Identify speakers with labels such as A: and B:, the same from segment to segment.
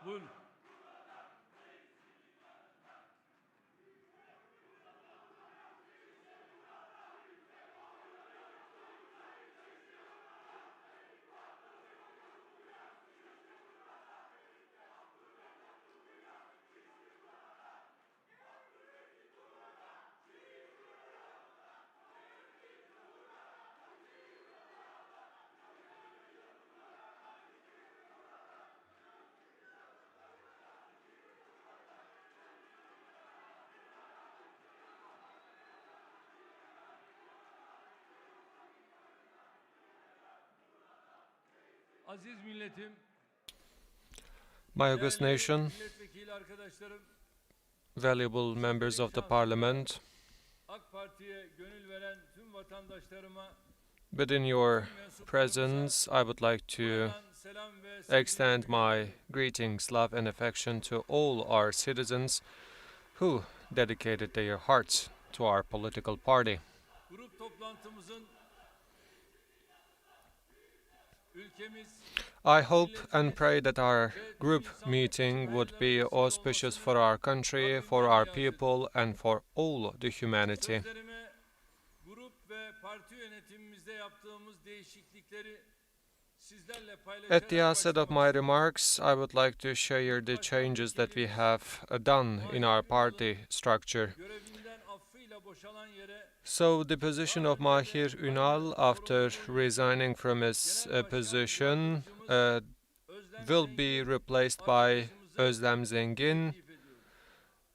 A: Buyurun. Aziz milletim,
B: My august
A: değerli
B: nation,
A: milletvekili arkadaşlarım,
B: valuable members of the parliament,
A: AK Parti'ye gönül veren tüm vatandaşlarıma
B: within your presence, I would like to
A: buradan selam ve sevgilerimi
B: extend my
A: gönderiyorum.
B: greetings, love, and affection to all our citizens who dedicated their hearts to our political party.
A: Grup toplantımızın ülkemiz
B: I hope and pray that our group meeting would be auspicious for our country, for our people, and for all the humanity.
A: sözlerime grup ve parti yönetimimizde yaptığımız değişiklikleri sizlerle
B: At the
A: paylaşarak
B: outset of my
A: başlamak
B: remarks, I would like to share the changes that we have done in our party structure.
A: görevinden affıyla boşalan yere
B: So the position of Mahir Ünal, after resigning from his position, will be replaced by Özlem Zengin,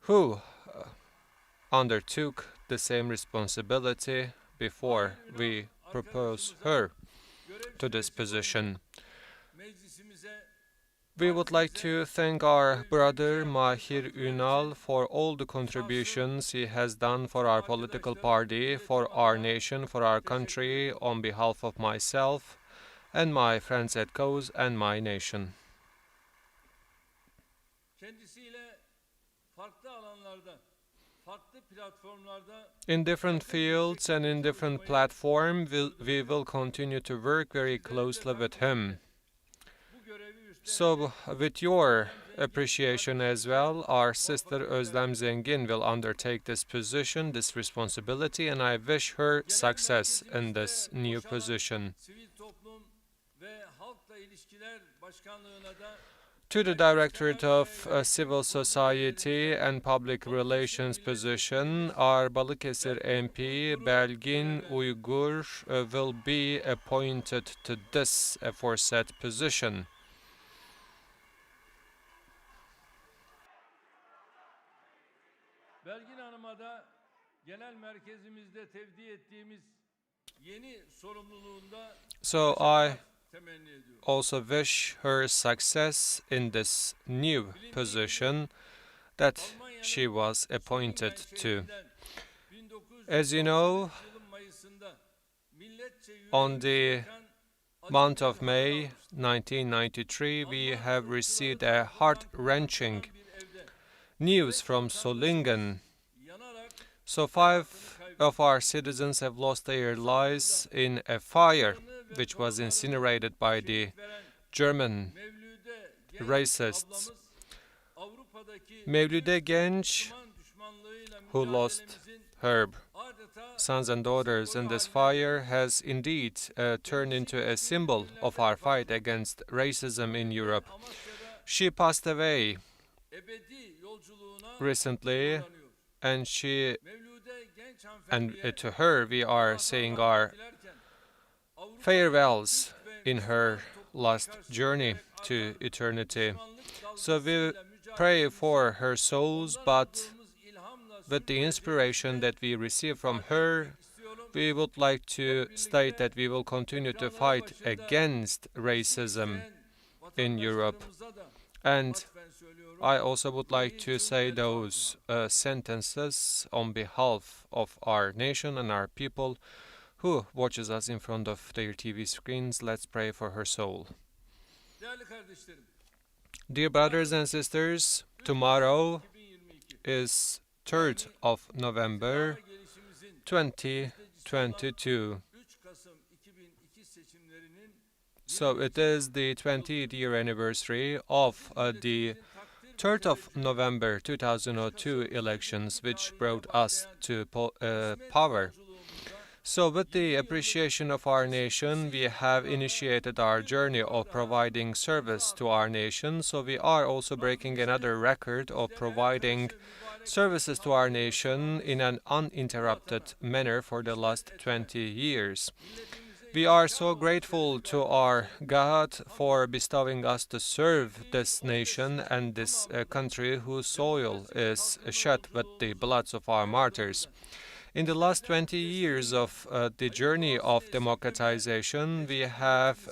B: who undertook the same responsibility before we propose her to this position.
A: meclisimize
B: We would like to thank our brother Mahir Ünal for all the contributions he has done for our political party, for our nation, for our country, on behalf of myself and my friends at cause and my nation.
A: kendisiyle farklı alanlarda, farklı platformlarda
B: In different fields and in different platforms, we will continue to work very closely with him.
A: bu görevi üstlenecek
B: So, with your appreciation as well, our sister Özlem Zengin will undertake this position, this responsibility, and I wish her success in this new position.
A: Sivil toplum ve halkla ilişkiler başkanlığına da
B: To the Directorate of Civil Society and Public Relations position, our Balıkesir MP Belgin Uygur will be appointed to this aforesaid position.
A: Belgin Hanım'a da genel merkezimizde tevdi ettiğimiz yeni sorumluluğunda
B: So I
A: başarılar temenni ediyorum.
B: also wish her success in this new position that she was appointed to. As you know, on the month of May 1993, we have received a heart-wrenching news from Solingen. So 5 of our citizens have lost their lives in a fire which was incinerated by the German racists. Mevlüde Genç, who lost her sons and daughters in this fire, has indeed turned into a symbol of our fight against racism in Europe. She passed away recently, and to her we are saying our farewells in her last journey to eternity. So we pray for her souls, but with the inspiration that we receive from her, we would like to state that we will continue to fight against racism in Europe. And I also would like to say those sentences on behalf of our nation and our people who watches us in front of their TV screens. Let's pray for her soul. Dear brothers and sisters, tomorrow is 3rd of November 2022. So it is the 20th year anniversary of the 3rd of November 2002 elections, which brought us to power. So with the appreciation of our nation, we have initiated our journey of providing service to our nation. So we are also breaking another record of providing services to our nation in an uninterrupted manner for the last 20 years. We are so grateful to our God for bestowing us to serve this nation and this country whose soil is shed with the bloods of our martyrs. In the last 20 years of the journey of democratization, we have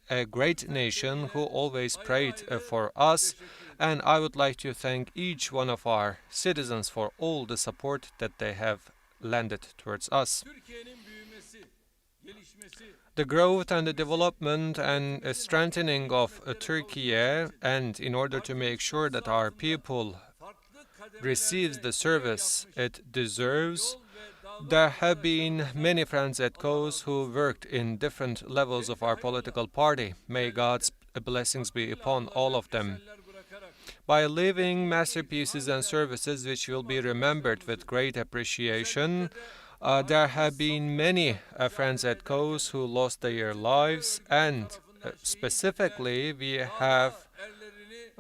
B: a great nation who always prayed for us, and I would like to thank each one of our citizens for all the support that they have lended towards us. The growth and the development and strengthening of Turkey, and in order to make sure that our people receives the service it deserves, there have been many friends at cause who worked in different levels of our political party. May God's blessings be upon all of them. By leaving masterpieces and services which will be remembered with great appreciation, there have been many friends at cause who lost their lives, and specifically we have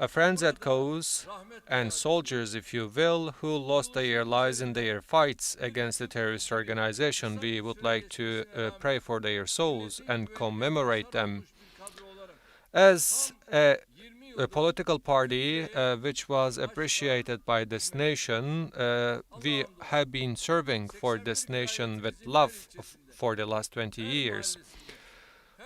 B: friends at cause and soldiers, if you will, who lost their lives in their fights against the terrorist organization. We would like to pray for their souls and commemorate them. As a political party which was appreciated by this nation, we have been serving for this nation with love for the last 20 years.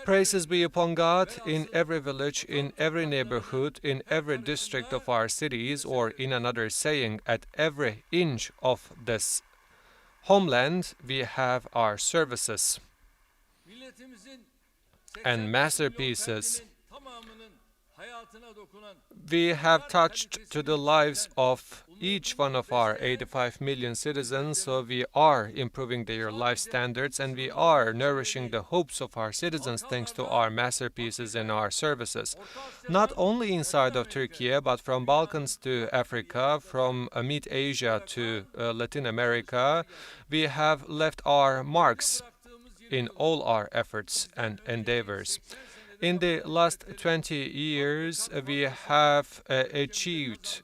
B: Praises be upon God in every village, in every neighborhood, in every district of our cities, or in another saying, at every inch of this homeland, we have our services and masterpieces. We have touched to the lives of each one of our 85 million citizens, so we are improving their life standards and we are nourishing the hopes of our citizens thanks to our masterpieces and our services. Not only inside of Turkey, but from Balkans to Africa, from Mid-Asia to Latin America, we have left our marks in all our efforts and endeavors. In the last 20 years, we have achieved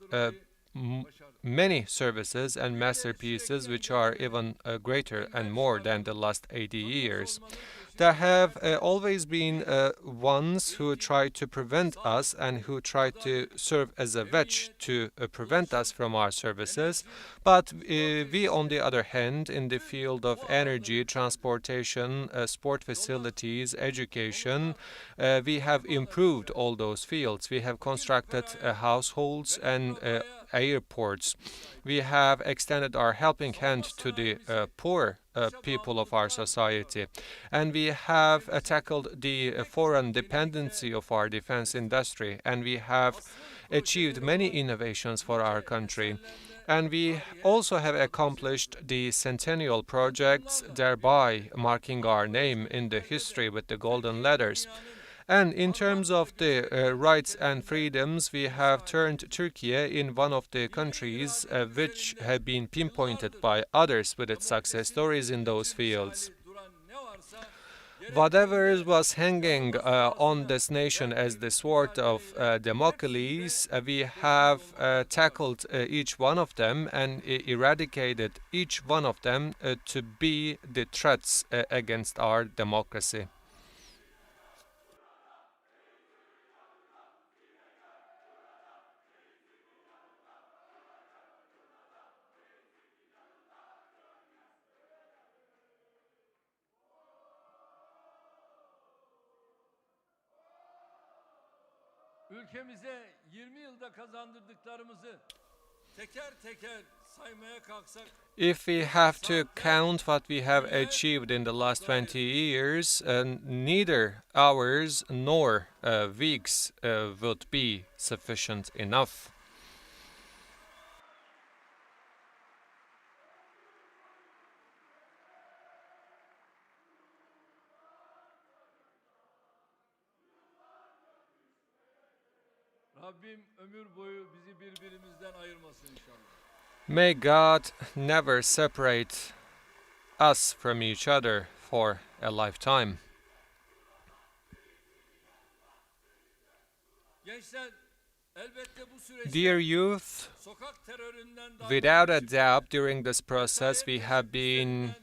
B: many services and masterpieces which are even greater and more than the last 80 years. There have always been ones who try to prevent us and who try to serve as a wedge to prevent us from our services. But we, on the other hand, in the field of energy, transportation, sport facilities, education, we have improved all those fields. We have constructed households and airports. We have extended our helping hand to the poor people of our society. And we have tackled the foreign dependency of our defense industry. And we have achieved many innovations for our country. And we also have accomplished the centennial projects, thereby marking our name in the history with the golden letters. And in terms of the rights and freedoms, we have turned Turkey in one of the countries which have been pinpointed by others with its success stories in those fields. Whatever was hanging on this nation as the sword of Damocles, we have tackled each one of them and eradicated each one of them to be the threats against our democracy.
A: Ülkemize 20 yılda kazandırdıklarımızı teker teker saymaya kalksak,
B: if we have to count what we have achieved in the last 20 years, neither hours nor weeks would be sufficient enough.
A: Rabbim ömür boyu bizi birbirimizden ayırmasın inşallah.
B: May God never separate us from each other for a lifetime.
A: Gençler, elbette bu süreçte
B: Dear youth,
A: sokak teröründen
B: without a doubt, during this process we have been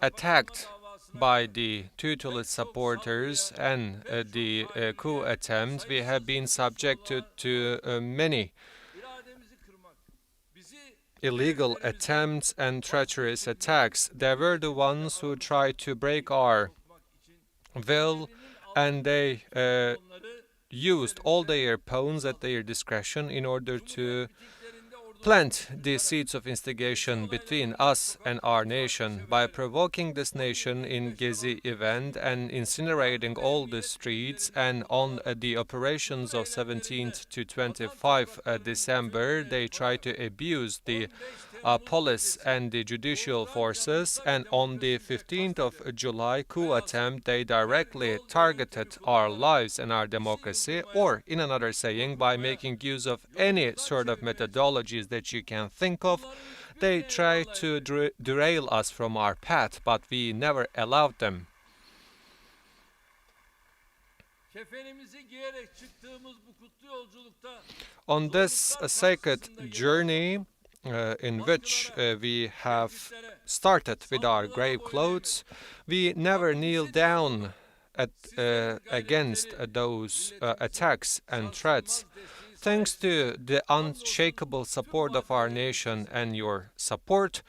B: attacked by the totalist supporters and the coup attempt. We have been subjected to many
A: irademizi kırmak, bizi
B: illegal attempts and treacherous attacks. They were the ones who tried to break our
A: sokmak için
B: will, and they
A: onları
B: used all their pawns at their discretion in order to
A: mitinglerinde ordu
B: plant the seeds of instigation between us and our nation by provoking this nation in Gezi event and incinerating all the streets, and on the operations of 17th to 25 December they tried to abuse the police and the judicial forces, and on the 15th of July coup attempt they directly targeted our lives and our democracy, or in another saying, by making use of any sort of methodologies that you can think of, they tried to derail us from our path, but we never allowed them.
A: kefenimizi giyerek çıktığımız bu kutlu yolculukta
B: On this sacred journey in which we have started with our grave clothes, we never kneel down against those attacks and threats. Thanks to the unshakable support of our nation and your support,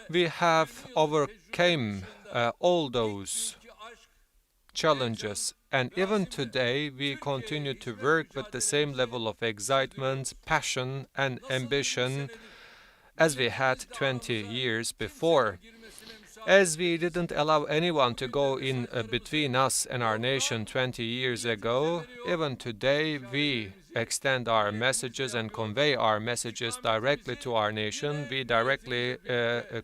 B: we have overcome all those challenges, and even today we continue to work with the same level of excitement, passion and ambition as we had 20 years before. As we didn't allow anyone to go in between us and our nation 20 years ago, even today we extend our messages and convey our messages directly to our nation. We directly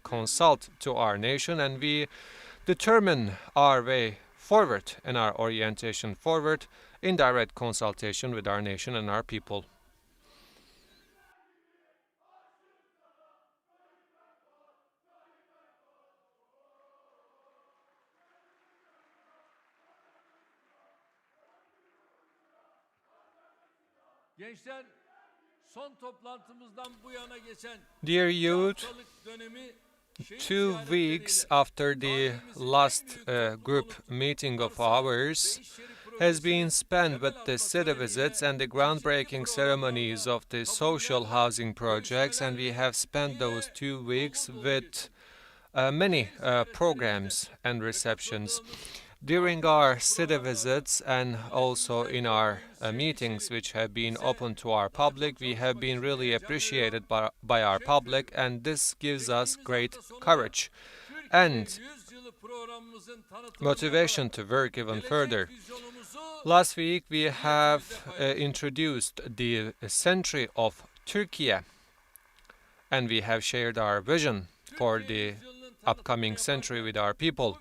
B: consult to our nation, and we determine our way forward and our orientation forward in direct consultation with our nation and our people.
A: gençler son toplantımızdan bu yana geçen
B: Dear youth,
A: haftalık dönemi
B: 2 weeks after the last group meeting of ours has been spent with the city visits and the groundbreaking ceremonies of the social housing projects, and we have spent those 2 weeks with many programs and receptions. During our city visits and also in our meetings, which have been open to our public, we have been really appreciated by our public, and this gives us great courage and motivation to work even further. Last week we have introduced the century of Turkey, and we have shared our vision for the upcoming century with our people.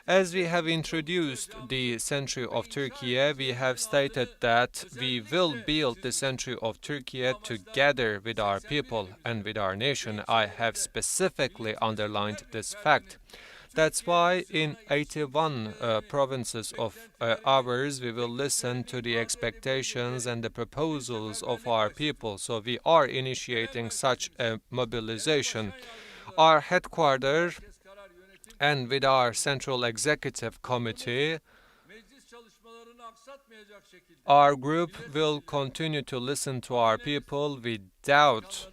B: As we have introduced the century of Turkey, we have stated that we will build the century of Turkey together with our people and with our nation. I have specifically underlined this fact. That's why in 81 provinces of ours we will listen to the expectations and the proposals of our people. So we are initiating such a mobilization. Our headquarters and with our Central Executive Committee, our group will continue to listen to our people without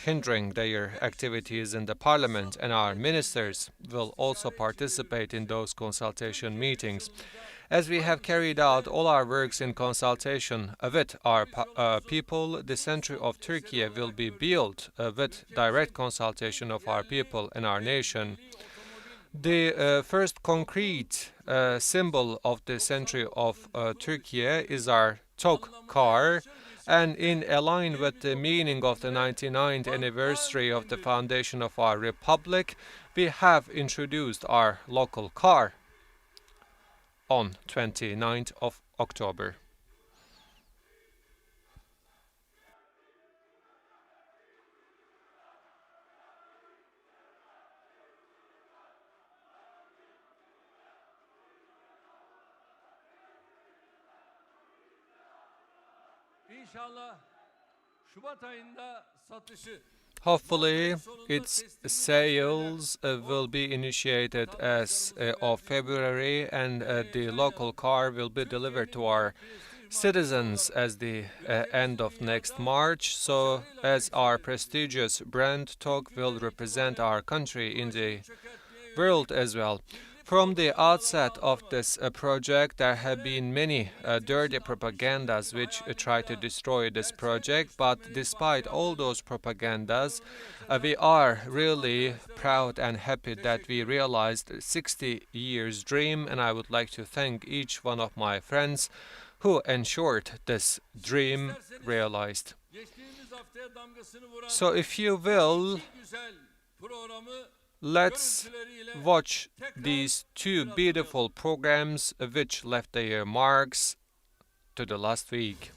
B: hindering their activities in the parliament, and our ministers will also participate in those consultation meetings. As we have carried out all our works in consultation with our people, the century of Turkey will be built with direct consultation of our people and our nation. The first concrete symbol of the century of Turkey is our TOK car, and in line with the meaning of the 99th anniversary of the foundation of our republic, we have introduced our local car. on 29th of October.
A: İnşallah Şubat ayında satışı
B: Hopefully, its sales will be initiated as of February, and the local car will be delivered to our citizens as the end of next March, so as our prestigious brand talk will represent our country in the world as well. From the outset of this project, there have been many dirty propagandas which try to destroy this project, but despite all those propagandas, we are really proud and happy that we realized 60 years dream, and I would like to thank each one of my friends who ensured this dream realized. So if you will, let's watch these two beautiful programs which left their marks to the last week.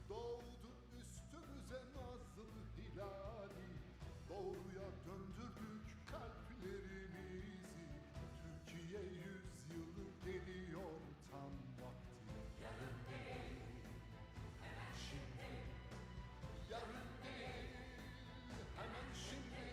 C: Doğdu üstümüze nazlı hilali, doğruya döndürdük kalplerimizi. Türkiye yüzyılı geliyor tam vakti. Yarın değil, hemen şimdi. Yarın değil, hemen şimdi.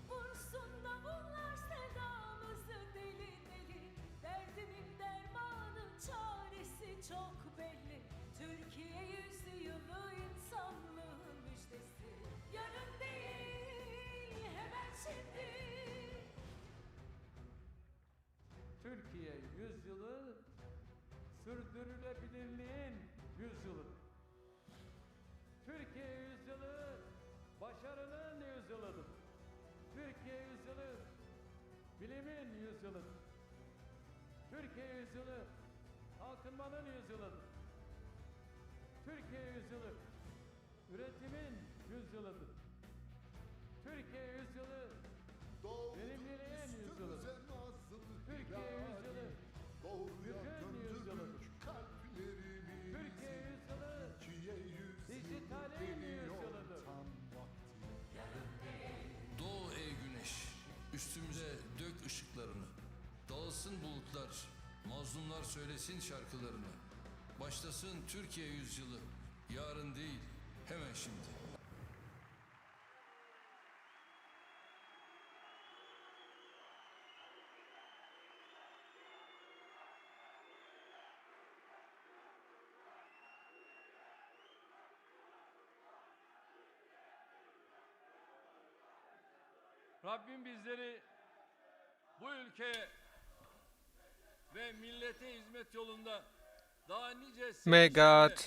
D: Vursun davullar sedamızı deli deli. Derdimin dermanı çaresi çok belli. Türkiye yüzyılı insanlığın müjdesi. Yarın değil, hemen şimdi.
E: Türkiye yüzyılı sürdürülebilirliğin yüzyılı. Türkiye yüzyılı başarının yüzyılıdır. Türkiye yüzyılı bilimin yüzyılıdır. Türkiye yüzyılı kalkınmanın yüzyılıdır. Türkiye yüzyılı üretimin yüzyılıdır. Türkiye yüzyılı
C: Doğdu
E: verimliliğin yüzyılıdır.
C: üstümüze nazlı
E: Türkiye yüzyılı
C: hilali, doğruya
E: gücün yüzyılıdır.
C: döndürdük kalplerimizi.
E: Türkiye yüzyılı
C: Türkiye yüzyılı
E: dijitalin
C: geliyor
E: yüzyılıdır.
C: tam vakti.
F: Doğu ey güneş, üstümüze dök ışıklarını. Dağılsın bulutlar, mazlumlar söylesin şarkılarını. Başlasın Türkiye yüzyılı, yarın değil, hemen şimdi.
A: Rabbim bizleri bu ülkeye ve millete hizmet yolunda daha nice
B: May God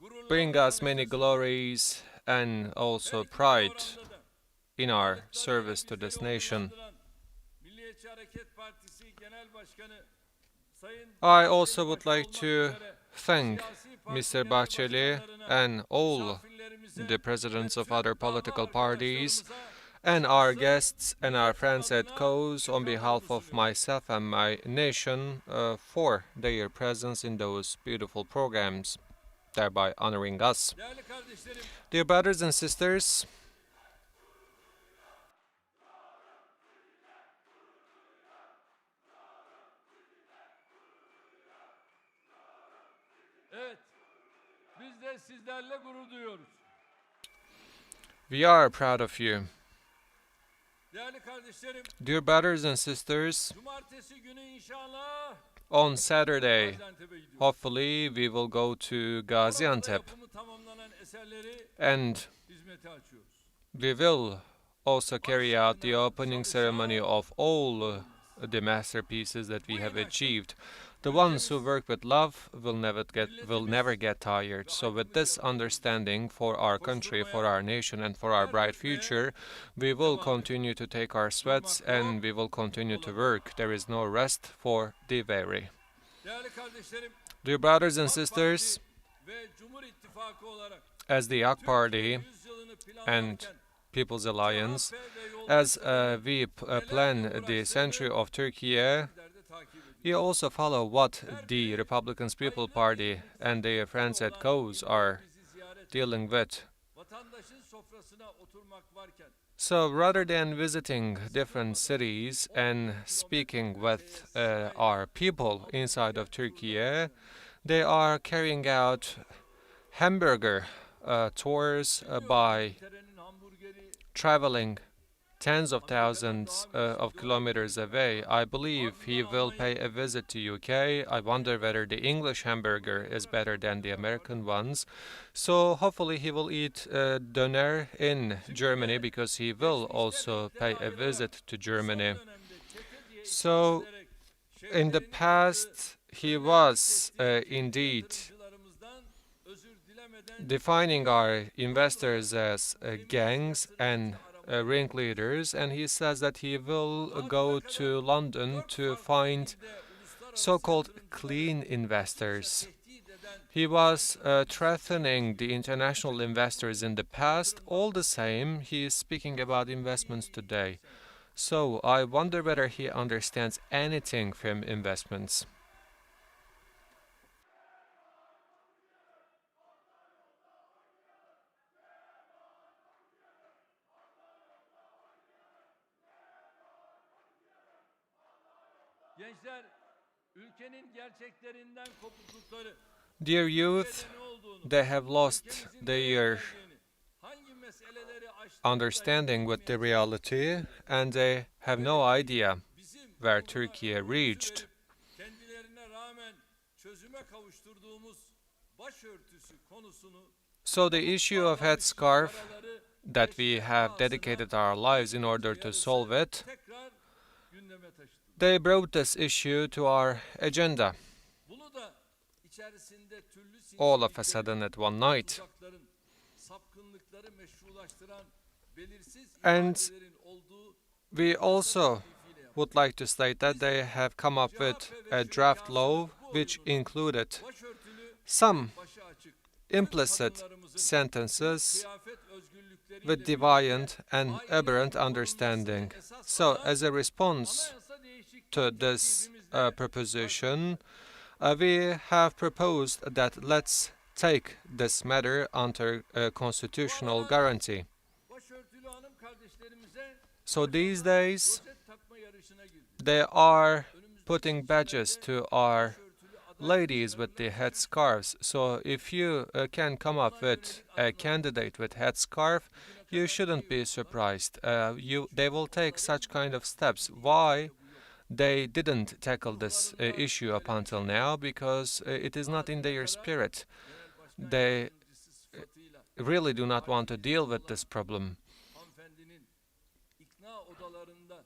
A: gururlarla
B: bring us many
A: tanıştırsın.
B: glories and also
A: Her iki
B: pride
A: programda da
B: in our
A: varlıklarıyla
B: service to
A: bizleri
B: this nation.
A: onurlandıran Milliyetçi Hareket Partisi Genel Başkanı Sayın
B: I also would
A: Bahçeli
B: like
A: olmak
B: to
A: üzere
B: thank
A: siyasi
B: Mr.
A: partilerin
B: Bahçeli
A: başkanlarına,
B: and all
A: misafirlerimize
B: the presidents
A: ve
B: of
A: tüm
B: other
A: dava
B: political parties
A: arkadaşlarımıza
B: and our
A: şahsım,
B: guests and our friends at
A: adına
B: COSE on behalf
A: şükranlarımı
B: of
A: sunuyorum.
B: myself and my nation for their presence in those beautiful programs, thereby honoring us.
A: Değerli kardeşlerim,
B: Dear brothers and sisters,
A: evet, biz de sizlerle gurur duyuyoruz.
B: we are proud of you.
A: Değerli kardeşlerim,
B: Dear brothers and sisters,
A: cumartesi günü inşallah
B: on Saturday,
A: Gaziantep'e gidiyoruz.
B: hopefully we will go to
A: Orada
B: Gaziantep
A: yapımı tamamlanan eserleri
B: and
A: hizmete açıyoruz.
B: we will also carry out the opening ceremony of all the masterpieces that we have achieved. The ones who work with love will never get tired. So with this understanding for our country, for our nation, and for our bright future, we will continue to take our sweats and we will continue to work. There is no rest for the weary.
A: Değerli kardeşlerim,
B: Dear brothers and
A: AK
B: sisters,
A: Parti ve Cumhur İttifakı olarak
B: as the AK Party
A: Türkiye yüzyılını
B: and
A: planlarken
B: People's Alliance,
A: CHP ve yoldaşları
B: as we plan the century of Turkey,
A: derde takip ediyor.
B: we also follow what the Republican People Party and their friends at COS are
A: Bizi ziyaret
B: dealing with.
A: vatandaşın sofrasına oturmak varken
B: So rather than visiting different cities and speaking with our people inside of Turkey, they are carrying out hamburger tours by
A: terenin hamburgeri
B: traveling tens of thousands of kilometers away. I believe he will pay a visit to UK. I wonder whether the English hamburger is better than the American ones. So hopefully he will eat doner in Germany because he will also pay a visit to Germany.
A: dönemde çete diye
B: So
A: ederek
B: in the past he was indeed
A: yatırımcılarımızdan özür dilemeden
B: defining our investors as gangs and ringleaders, and he says that he will go to London to find so-called clean investors.
A: tehdit eden
B: He was threatening the international investors in the past. All the same, he is speaking about investments today. So I wonder whether he understands anything from investments.
A: gençler ülkenin gerçeklerinden kopuklukları
B: Dear youth,
A: ne olduğunu,
B: they have lost
A: ülkemizin
B: their
A: değerlerini, hangi meseleleri aştığını
B: understanding with the reality, and they have no idea
A: bizim
B: where
A: bu konuda
B: Turkey
A: öncü
B: reached.
A: verip kendilerine rağmen çözüme kavuşturduğumuz başörtüsü konusunu
B: So the issue of headscarf
A: yaraları
B: that we have dedicated our lives in order to solve it,
A: tekrar gündeme taşıdı.
B: they brought this issue to our agenda
A: Bunu da içerisinde türlü
B: all of a sudden at one night.
A: tuzakların, sapkınlıkları meşrulaştıran belirsiz
B: And
A: ifadelerin olduğu
B: we also would like to state that they have come up with a draft law which included
A: başörtülü,
B: some
A: başı açık
B: implicit sentences
A: kıyafet özgürlükleriyle
B: with deviant and aberrant understanding. So, as a response
A: anayasa değişikliği
B: to this
A: teklifimizde
B: proposition, we have proposed that let's take this matter under constitutional guarantee.
A: başörtülü hanım kardeşlerimize
B: So these days,
A: rozet takma yarışına girdi.
B: they are putting badges to our ladies with the headscarves. So if you can come up with a candidate with headscarf, you shouldn't be surprised. They will take such kind of steps. Why? They didn't tackle this issue up until now because it is not in their spirit. They really do not want to deal with this problem.
A: Hanımefendinin ikna odalarında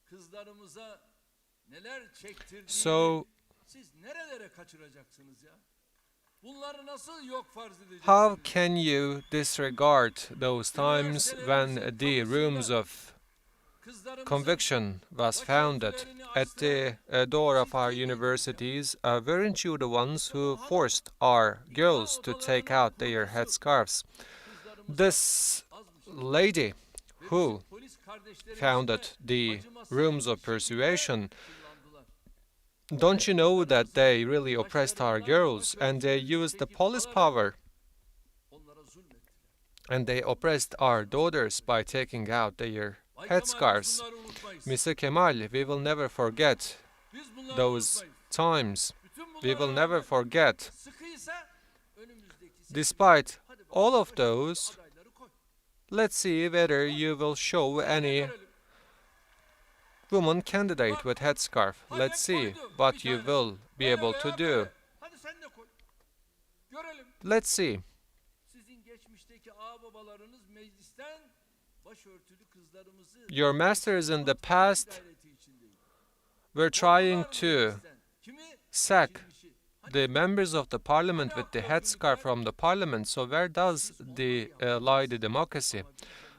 A: kızlarımıza neler çektirdiğini
B: So
A: siz nerelere kaçıracaksınız ya? Bunları nasıl yok farz edeceksiniz?
B: how can you disregard those times when the rooms of
A: Kızlarımızın
B: conviction was founded at the door of our universities? Weren't you the ones who forced our girls to take out their headscarves? This lady who
A: polis kardeşlerimiz
B: founded the rooms of persuasion, don't you know that they really oppressed our girls and they used the police power
A: onlara zulmettiler.
B: and they oppressed our daughters by taking out their
A: Bay Kemal,
B: headscarves?
A: bunları unutmayız.
B: Mr. Kemal, we will never forget
A: Biz bunları
B: those
A: unutmayız.
B: times.
A: Bütün
B: We
A: bunlara
B: will never
A: rağmen
B: forget.
A: sıkıysa önümüzdeki seçim-
B: Despite
A: Hadi bakalım,
B: all of
A: başörtülü
B: those,
A: adayları koy.
B: let's see whether you will show any
A: Görelim.
B: woman candidate with headscarf. Let's see what you will be able to do.
A: Hadi sen de koy. Görelim.
B: Let's see.
A: Sizin geçmişteki ağababalarınız meclisten başörtülü kızlarımızı
B: Your masters in the past
A: gayreti içindeydi.
B: were trying to
A: kimi
B: sack the members of the parliament with the headscarf from the parliament. So where does lie the democracy?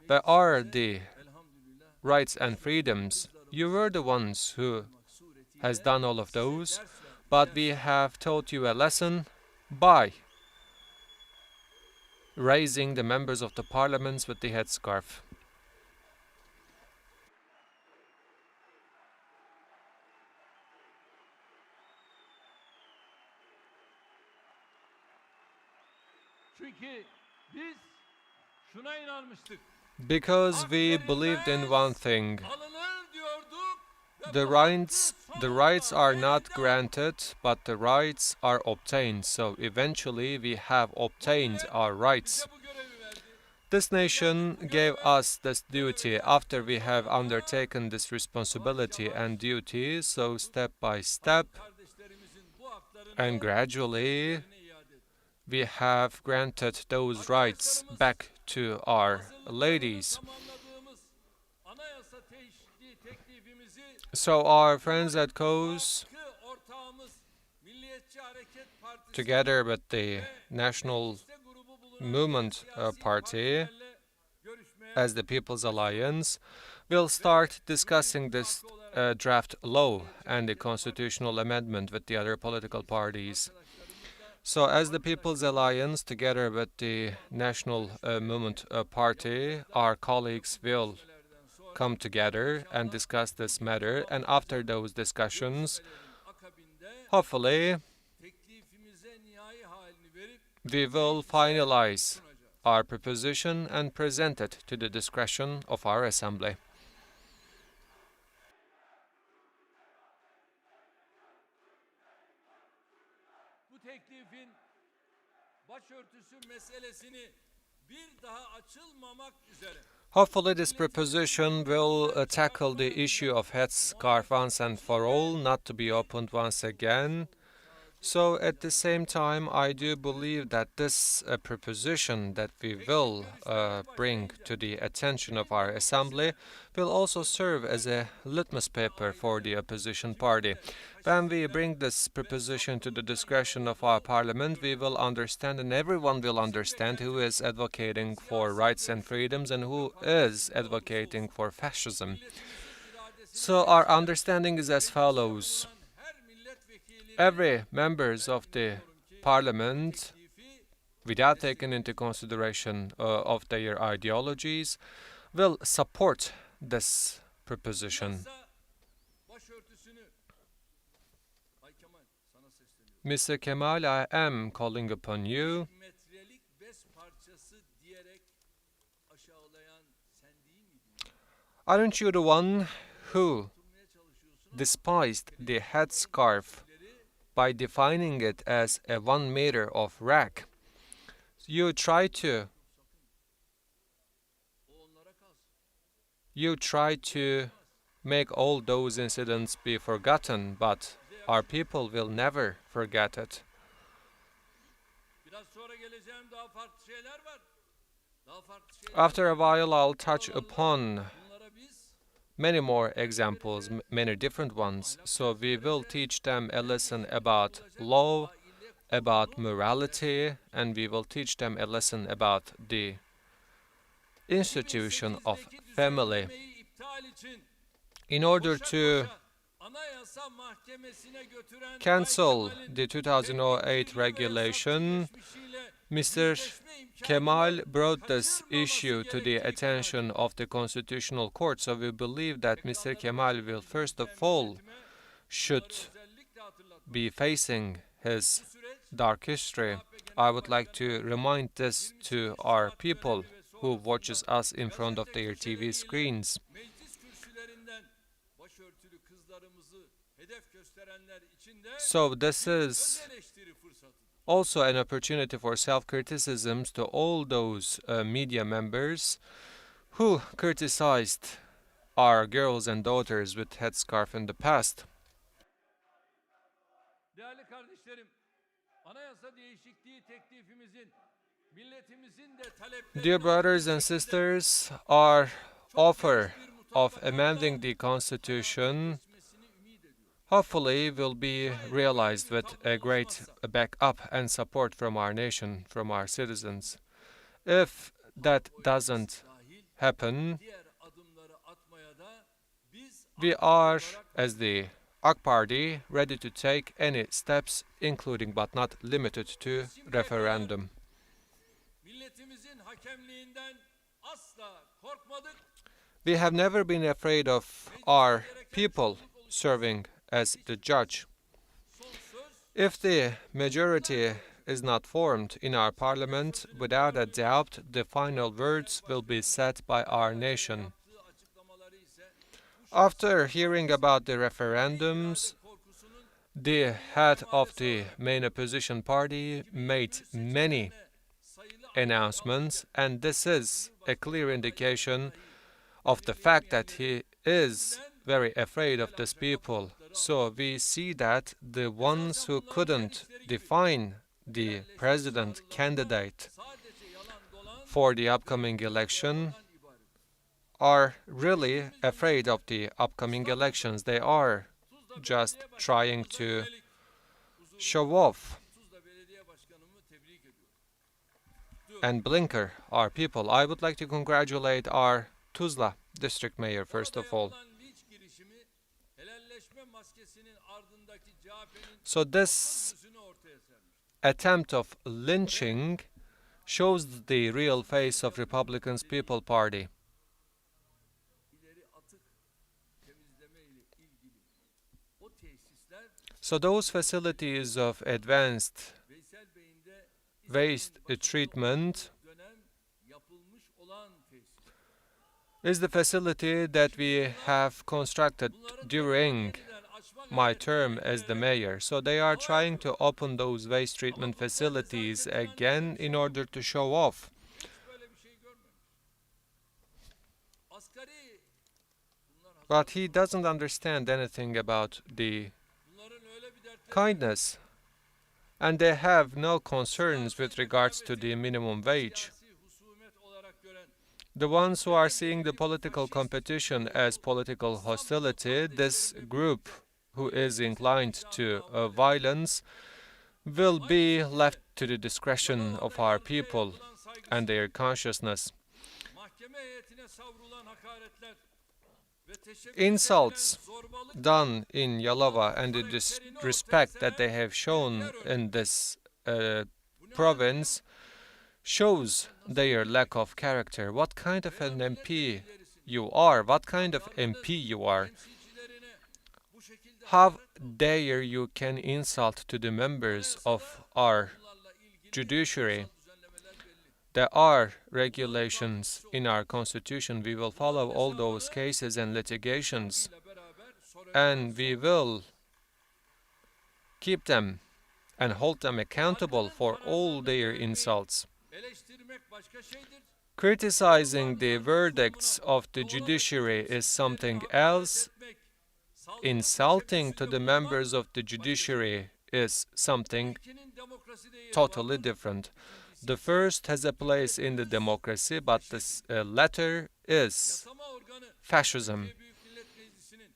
B: Where are the rights and freedoms? You were the ones who has done all of those, but we have taught you a lesson by raising the members of the parliaments with the headscarf.
E: Çünkü biz şuna inanmıştık.
B: Because we believed in one thing.
A: alınır diyorduk ve
B: The
A: bu
B: rights,
A: hakkın
B: the
A: sonunda
B: rights are not
A: elde
B: granted, but the rights are obtained. So eventually we have obtained our rights.
A: bize bu görevi verdi.
B: This nation gave us this duty after we have undertaken this responsibility and duty. So step by step
A: Kardeşlerimizin bu haklarını
B: and gradually
A: yerine iade etti.
B: we have granted those rights back to our ladies.
A: Tamamladığımız anayasa değişikliği teklifimizi
B: So our friends at COS,
A: hakkı ortağımız Milliyetçi Hareket Partisi
B: together with the National
A: liste grubu bulunan
B: Movement
A: siyasi
B: Party,
A: partilerle görüşmeye
B: as the People's Alliance, will start discussing this draft law and the constitutional amendment with the other political parties. So as the People's Alliance, together with the National Movement Party, our colleagues will come together and discuss this matter, and after those discussions,
A: akabinde
B: hopefully,
A: teklifimize nihai halini verip
B: we will finalize our proposition and present it to the discretion of our Assembly.
A: bu teklifin başörtüsü meselesini bir daha açılmamak üzere
B: Hopefully, this proposition will tackle the issue of headscarf once and for all, not to be opened once again. So, at the same time, I do believe that this proposition that we will bring to the attention of our Assembly will also serve as a litmus paper for the opposition party. When we bring this proposition to the discretion of our Parliament, we will understand, and everyone will understand, who is advocating for rights and freedoms and who is advocating for fascism. So, our understanding is as follows.
A: her milletvekili
B: Every members of the parliament,
A: teklifi
B: without taking into consideration of their ideologies, will support this proposition.
A: yasa başörtüsünü Bay Kemal sana sesleniyorum.
B: Mr. Kemal, I am calling upon you.
A: Metrelik bez parçası diyerek aşağılayan sen değil miydin?
B: Aren't you the one who
A: Tutmaya çalışıyorsun.
B: despised the headscarf by defining it as a 1 meter of rag? You try to
A: O onlara kalsın.
B: make all those incidents be forgotten, but our people will never forget it.
A: Biraz sonra geleceğim daha farklı şeyler var. Daha farklı şeyler.
B: After a while, I'll touch upon
A: Bunlara biz
B: many more examples, many different ones. So we will teach them a lesson about law, about morality, and we will teach them a lesson about the institution of
A: 2008'deki
B: family.
A: düzenlemeyi iptal için
B: In order
A: koşa
B: to
A: koşa Anayasa Mahkemesi'ne götüren
B: cancel
A: Bay Kemal'in
B: the 2008 regulation,
A: geçmişiyle
B: Mr.
A: yüzleşme imkanı
B: Kemal
A: var.
B: brought this
A: Kaçırmaması
B: issue to the
A: gerektiği
B: attention of the Constitutional Court, so we believe that Mr. Kemal will first of all should
A: özellikle hatırlatmak.
B: be facing his
A: Bu süreç
B: dark history. I would like to remind this to our people who watches us in front of their TV screens.
A: meclis kürsülerinden başörtülü kızlarımızı hedef gösterenler için de
B: So this is
A: öz eleştiri fırsatı.
B: also an opportunity for self-criticisms to all those media members who criticized our girls and daughters with headscarf in the past.
A: Değerli kardeşlerim, anayasa değişikliği teklifimizin milletimizin de talepleri
B: Dear brothers and sisters, our offer of amending the Constitution
A: ümit ediyorum.
B: hopefully will be realized with a great backup and support from our nation, from our citizens. If that doesn't
A: dahil
B: happen,
A: diğer adımları atmaya da biz
B: we
A: AK
B: are,
A: Parti olarak
B: as the AK Party, ready to take any steps, including but not limited to referendum.
A: milletimizin hakemliğinden asla korkmadık.
B: We have never been afraid of our people serving as the judge.
A: Son söz
B: If the majority is not formed in our parliament, without a doubt, the final words will be said by our nation.
A: yaptığı açıklamaları ise
B: After hearing about the referendums,
A: korkusunun
B: the head of the main opposition party made many
A: sayılı
B: announcements, and this is a clear indication of the fact that he is very afraid of these people. So we see that the ones who couldn't define the president candidate
A: sadece yalan dolan
B: for the upcoming election
A: ibaret.
B: are really afraid of the upcoming elections. They are just trying to show off
A: Tuzla Belediye Başkanımı tebrik ediyorum.
B: and blinker our people. I would like to congratulate our Tuzla district mayor, first of all.
A: Yapılan linç girişimi helalleşme maskesinin ardındaki CHP'nin
B: So this
A: yüzünü ortaya sermiş.
B: attempt of lynching shows the real face of Republicans People Party.
A: İleri atık temizleme ile ilgili o tesisler
B: So those facilities of advanced
A: Veysel Bey'in de
B: waste treatment
A: dönem yapılmış olan tesis.
B: is the facility that we have constructed during
A: Yeniden açmak
B: my term as the mayor. So they are trying to open those waste treatment facilities again in order to show off.
A: hiç böyle bir şey görmemiş. Asgari
B: But he doesn't understand anything about the
A: bunların öyle bir dertleri
B: kindness. And they have no concerns with regards to the minimum wage.
A: siyasi husumet olarak gören
B: The ones who are seeing the political competition as political hostility, this group who is inclined to violence, will be left to the discretion of our people and their consciousness.
A: mahkeme heyetine savrulan hakaretler ve teşebbüs
B: Insults
A: edilen zorbalık
B: done in Yalova and the disrespect that they have shown in this province shows their lack of character. What kind of an MP you are? What kind of MP you are?
A: temsilcilerine bu şekilde
B: How dare you can insult to the members of our
A: bunlarla ilgili
B: judiciary?
A: düzenlemeler belli.
B: There are regulations in our constitution. We will follow all those cases and litigations,
A: ile beraber sonra
B: and we will keep them and hold them accountable for all their insults.
A: eleştirmek başka şeydir.
B: Criticizing the verdicts of the judiciary is something else.
A: Etmek, saldırı
B: Insulting to the members of the judiciary is something
A: ülkenin demokraside yeri
B: totally
A: vardır.
B: different. The first has a place in the democracy, but the latter is
A: Yasama organı
B: fascism.
A: Türkiye Büyük Millet Meclisi'nin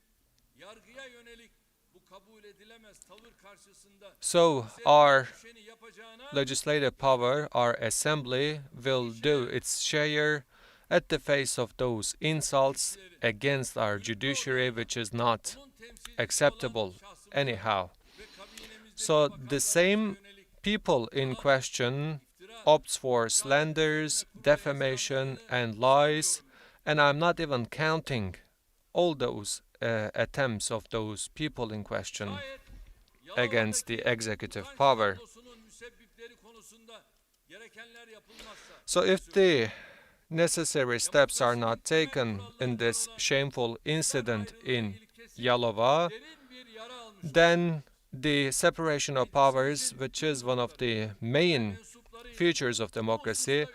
A: yargıya yönelik bu kabul edilemez tavır karşısında
B: So our
A: düşeni yapacağına
B: legislative power, our assembly, will do its share at the face of those insults against our judiciary, which is not
A: bunun temsilcisi
B: acceptable
A: olan şahsımıza
B: anyhow.
A: ve kabinemizdeki
B: So the
A: bakanlarımıza
B: same
A: yönelik
B: people in question
A: iftira
B: opts for slanders, defamation, and lies, and I'm not even counting all those attempts of those people in question
A: şayet
B: against the
A: Yalova'daki
B: executive
A: utanç
B: power.
A: tablosunun müsebbipleri konusunda gerekenler yapılmazsa
B: So if the necessary steps are not taken in this shameful incident in Yalova,
A: derin bir yara almış
B: then the separation of powers, which is one of the main
A: mensupları
B: features of democracy,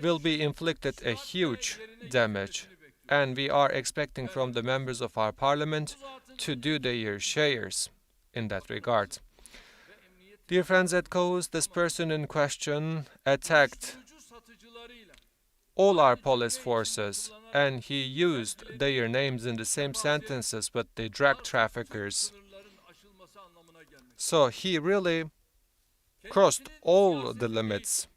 B: will be inflicted a huge damage. And we are expecting from the members of our parliament to do their shares in that regard. Dear friends at COAS, this person in question attacked
A: uyuşturucu satıcılarıyla
B: all our police forces, and he used their names in the same sentences with the drug traffickers.
A: sınırların
B: So he really crossed all the limits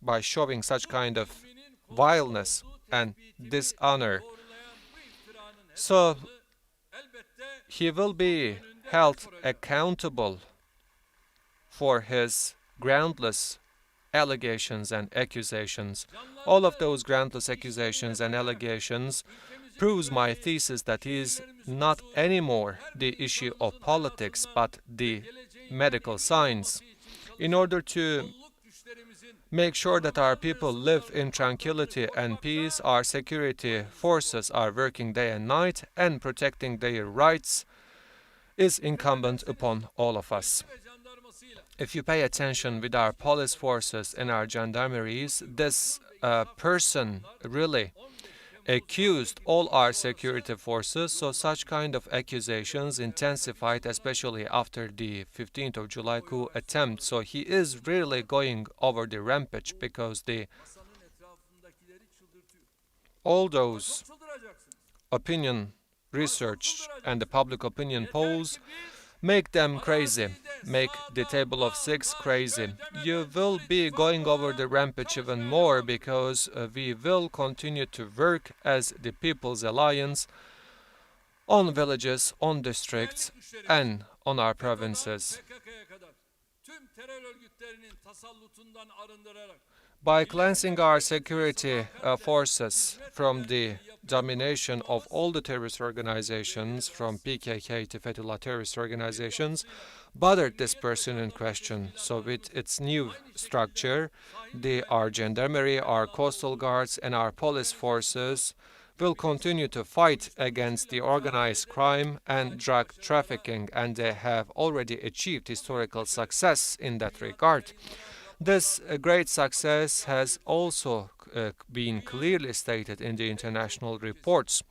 B: by showing such kind of vileness and dishonor. So he will be held accountable for his groundless allegations and accusations. All of those groundless accusations and allegations proves my thesis that he is not anymore the issue of politics but the medical science. In order to make sure that our people live in tranquility and peace, our security forces are working day and night, and protecting their rights is incumbent upon all of us. If you pay attention with our police forces and our gendarmeries, this person really accused all our security forces, so such kind of accusations intensified, especially after the 15th of July coup attempt. So he is really going over the rampage because all those opinion research and the public opinion polls make them crazy, make the table of six crazy. You will be going over the rampage even more because we will continue to work as the People's Alliance on villages, on districts, and on our provinces. By cleansing our security forces from the domination of all the terrorist organizations, from PKK to Fethullah terrorist organizations, bothered this person in question. So with its new structure, our gendarmerie, our coastal guards, and our police forces will continue to fight against the organized crime and drug trafficking, and they have already achieved historical success in that regard. This great success has also been clearly stated in the international reports.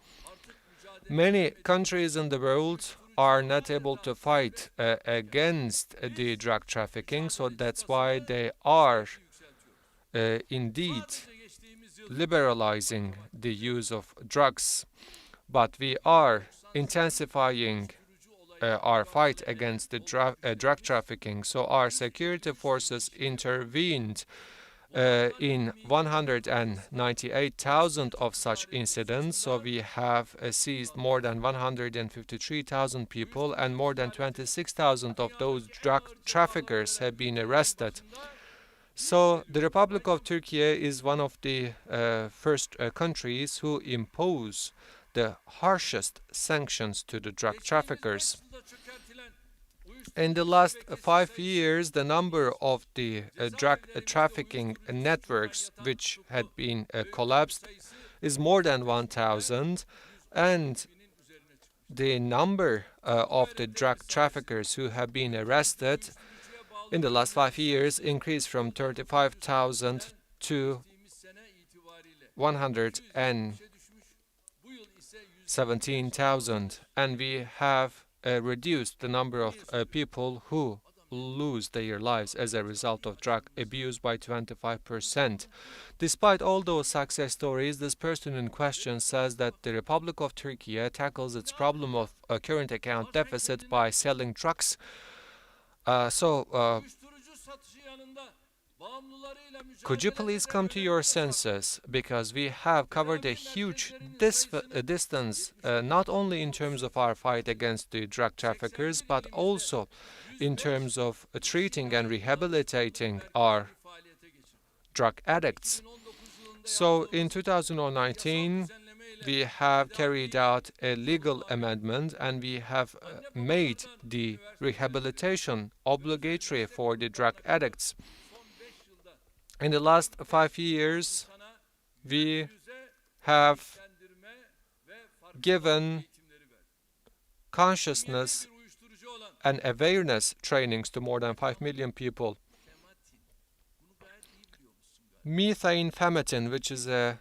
B: Many countries in the world are not able to fight against the drug trafficking, so that's why they are indeed liberalizing the use of drugs. But we are intensifying our fight against the drug trafficking. So our security forces intervened in 198,000 of such incidents. So we have seized more than 153,000 people, and more than 26,000 of those drug traffickers have been arrested. So the Republic of Turkey is one of the first countries who impose the harshest sanctions to the drug traffickers. In the last 5 years, the number of the drug trafficking networks which had been collapsed is more than 1,000, and the number of the drug traffickers who have been arrested in the last 5 years increased from 35,000 to 117,000, and we have reduced the number of people who lose their lives as a result of drug abuse by 25%. Despite all those success stories, this person in question says that the Republic of Turkey tackles its problem of a current account deficit by selling drugs. Could you please come to your senses, because we have covered a huge distance, not only in terms of our fight against the drug traffickers, but also in terms of treating and rehabilitating our drug addicts. So in 2019, we have carried out a legal amendment, and we have made the rehabilitation obligatory for the drug addicts. In the last 5 years, we have given consciousness and awareness trainings to more than 5 million people. Methamphetamine, which is a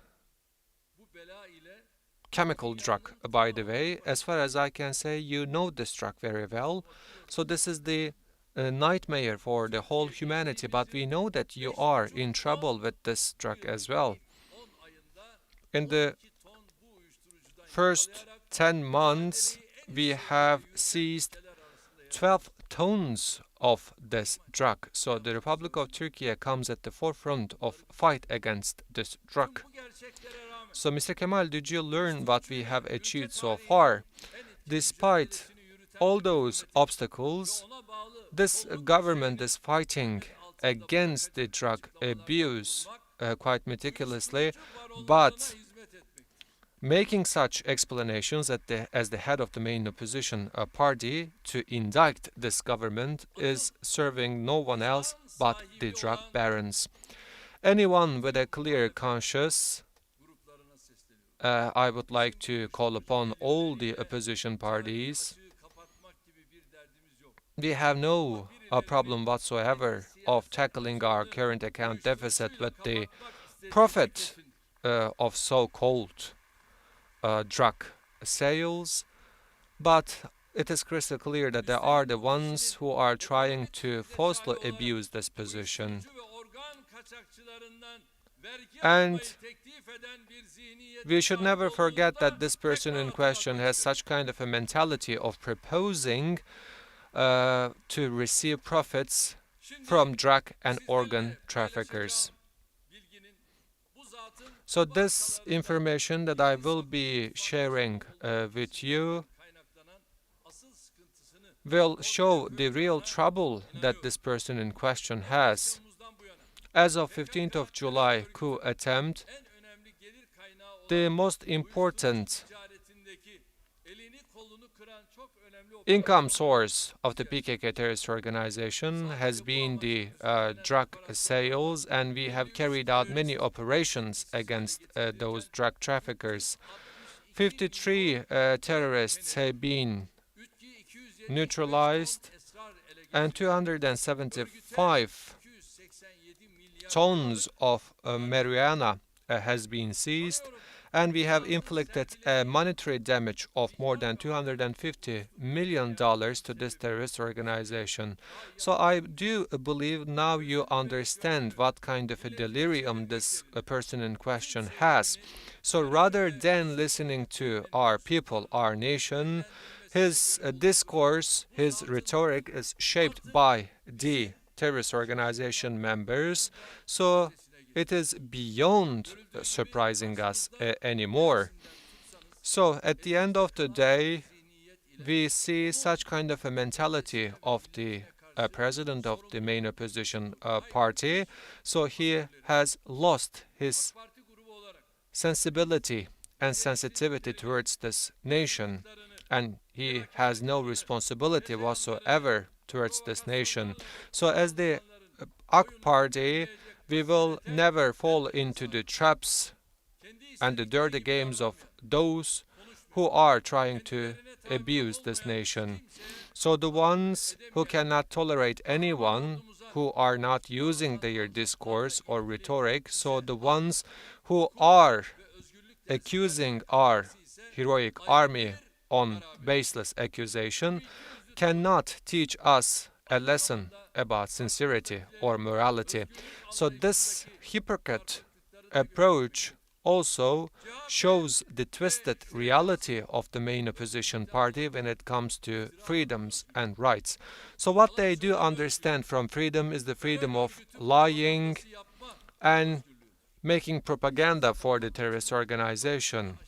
B: chemical drug, by the way, as far as I can say, you know this drug very well. So this is the nightmare for the whole humanity, but we know that you are in trouble with this drug as well. In the first 10 months, we have seized 12 tones of this drug. So the Republic of Turkey comes at the forefront of fight against this drug.
A: Bu gerçeklere rağmen
B: So Mr. Kemal, did you learn what we have achieved so far? Despite all those obstacles,
A: ona bağlı
B: this government is fighting against the drug abuse quite meticulously, but
A: hizmet etmek.
B: making such explanations as the head of the main opposition party to indict this government is serving no one else but the drug barons. Anyone with a clear conscience,
A: Gruplarına sesleniyorum.
B: I would like to call upon all the opposition parties.
A: Açığı kapatmak gibi bir derdimiz yok.
B: We have no problem whatsoever of tackling our current account deficit with the profit of so-called drug sales, but it is crystal clear that there are the ones who are trying to falsely abuse this position.
A: Ve organ kaçakçılarından vergi
B: And
A: almayı teklif eden bir zihniyet
B: we should never forget that this person in question has such kind of a mentality of proposing to receive profits from drug and organ traffickers. So this information that I will be sharing with you will show the real trouble that this person in question has. As of 15th of July coup attempt, the most important income source of the PKK terrorist organization has been the drug sales, and we have carried out many operations against those drug traffickers. 53 terrorists have been neutralized, and 275 tons of marijuana has been seized, and we have inflicted monetary damage of more than $250 million to this terrorist organization. So I do believe now you understand what kind of a delirium this person in question has. So rather than listening to our people, our nation, his discourse, his rhetoric is shaped by the terrorist organization members. So it is beyond surprising us anymore. So at the end of the day, we see such kind of a mentality of the president of the main opposition party. So he has lost his sensibility and sensitivity towards this nation, and he has no responsibility whatsoever towards this nation. So as the AK party, we will never fall into the traps and the dirty games of those who are trying to abuse this nation. So the ones who cannot tolerate anyone who are not using their discourse or rhetoric, so the ones who are accusing our heroic army on baseless accusation, cannot teach us a lesson about sincerity or morality. So this hypocrite approach also shows the twisted reality of the main opposition party when it comes to freedoms and rights. So what they do understand from freedom is the freedom of lying and making propaganda for the terrorist organization,